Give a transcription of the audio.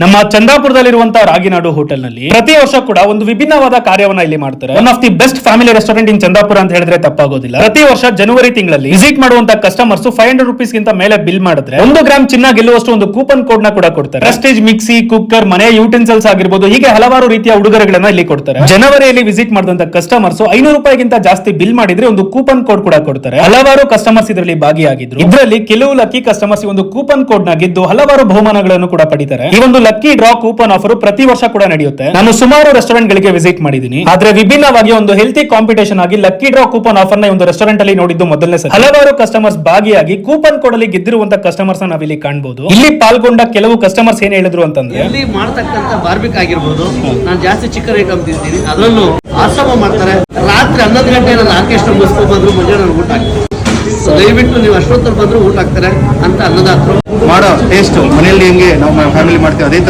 ನಮ್ಮ ಚಂದಾಪುರದಲ್ಲಿರುವಂತಹ ರಾಗಿನಾಡು ಹೋಟೆಲ್ ನಲ್ಲಿ ಪ್ರತಿ ವರ್ಷ ಕೂಡ ಒಂದು ವಿಭಿನ್ನವಾದ ಕಾರ್ಯವನ್ನ ಇಲ್ಲಿ ಮಾಡ್ತಾರೆ. One of the best family restaurant in Chandapura ಅಂತ ಹೇಳಿದ್ರೆ ತಪ್ಪಾಗೋದಿಲ್ಲ. ಪ್ರತಿ ವರ್ಷ ಜನವರಿ ತಿಂಗಳಲ್ಲಿ ವಿಸಿಟ್ ಮಾಡುವಂತ ಕಸ್ಟಮರ್ಸ್ 500 rupees ಗಿಂತ ಮೇಲೆ ಬಿಲ್ ಮಾಡಿದ್ರೆ 1 ಗ್ರಾಮ್ ಚಿನ್ನ ಗೆಲ್ಲುವಷ್ಟು ಒಂದು ಕೂಪನ್ ಕೋಡ್ ನ ಕೂಡ ಕೊಡ್ತಾರೆ. ಪ್ರೆಸ್ಟೀಜ್ ಮಿಕ್ಸಿ, ಕುಕ್ಕರ್, ಮನೆ ಯೂಟೆನ್ಸಿಲ್ಸ್ ಆಗಿರ್ಬೋದು, ಹೀಗೆ ಹಲವಾರು ರೀತಿಯ ಉಡುಗೊರೆಗಳನ್ನ ಇಲ್ಲಿ ಕೊಡ್ತಾರೆ. ಜನವರಿಯಲ್ಲಿ ವಿಸಿಟ್ ಮಾಡಿದಂತ ಕಸ್ಟಮರ್ಸ್ 500 ರೂಪಾಯಿಗಿಂತ ಜಾಸ್ತಿ ಬಿಲ್ ಮಾಡಿದ್ರೆ ಒಂದು ಕೂಪನ್ ಕೋಡ್ ಕೂಡ ಕೊಡ್ತಾರೆ. ಹಲವಾರು ಕಸ್ಟಮರ್ಸ್ ಇದರಲ್ಲಿ ಭಾಗಿಯಾಗಿದ್ರು. ಇದರಲ್ಲಿ ಕೆಲವು ಲಕ್ಕಿ ಕಸ್ಟಮರ್ಸ್ ಒಂದು ಕೂಪನ್ ಕೋಡ್ ನ ಗೆದ್ದು ಹಲವಾರು ಬಹುಮಾನಗಳನ್ನು ಕೂಡ ಪಡಿತಾರೆ. ಈ ಒಂದು ಲಕ್ಕಿ ಡ್ರಾ ಕೂಪನ್ ಆಫರ್ ಪ್ರತಿ ವರ್ಷ ಕೂಡ ನಡೆಯುತ್ತೆ. ನಾನು ಸುಮಾರು ರೆಸ್ಟೋರೆಂಟ್ ಗಳಿಗೆ ವಿಸಿಟ್ ಮಾಡಿದ್ದೀನಿ, ಆದ್ರೆ ವಿಭಿನ್ನವಾಗಿ ಒಂದು ಹೆಲ್ತಿ ಕಾಂಪಿಟೇಷನ್ ಆಗಿ ಲಕ್ಕಿ ಡ್ರಾ ಕೂಪನ್ ಆಫರ್ ನ ಒಂದು ರೆಸ್ಟೋರೆಂಟ್ ಅಲ್ಲಿ ನೋಡಿದ್ದು ಮೊದಲನೇ ಸಲ. ಹಲವಾರು ಕಸ್ಟಮರ್ಸ್ ಭಾಗಿಯಾಗಿ ಕೂಪನ್ ಕೋಡ್ ಅಲ್ಲಿ ಗೆದ್ದಿರುವಂತ ಕಸ್ಟಮರ್ಸ್ ನಾವಿಲ್ಲಿ ಕಾಣಬಹುದು. ಇಲ್ಲಿ ಪಾಲ್ಗೊಂಡ ಕೆಲವು ಕಸ್ಟಮರ್ಸ್ ಏನ್ ಹೇಳಿದ್ರು ಅಂತಂದ್ರೆ, ಇಲ್ಲಿ ಮಾಡ್ತಕ್ಕಂತ ಬಾರ್ಬಿಕ್ ಆಗಿರ್ಬೋದು, ನಾನು ಜಾಸ್ತಿ ಚಿಕನ್ ಐಟಮ್ ತಿಂತೀನಿ, ಅದರಲ್ಲೂ ಆಶ್ರಮ ಮಾಡ್ತಾರೆ. ರಾತ್ರಿ 11 ಗಂಟೆ ನಾನು ಆರ್ಕೆಸ್ಟ್ರಾ ಮುಗಿಸ್ಕೊಂಡು ಬಂದ್ರು ಮುಂಜಾನೆ ಊಟ ಆಗ್ತದೆ. ದಯವಿಟ್ಟು ನೀವು ಅಷ್ಟೊತ್ತಲ್ಲಿ ಬಂದ್ರು ಊಟ ಆಗ್ತಾರೆ ಅಂತ ಅನ್ನದಾತರು ಮಾಡೋ ಟೇಸ್ಟ್ ಮನೆಯಲ್ಲಿ ಹೆಂಗೆ ನಾವು ಫ್ಯಾಮಿಲಿ ಮಾಡ್ತೀವಿ ಅದೇ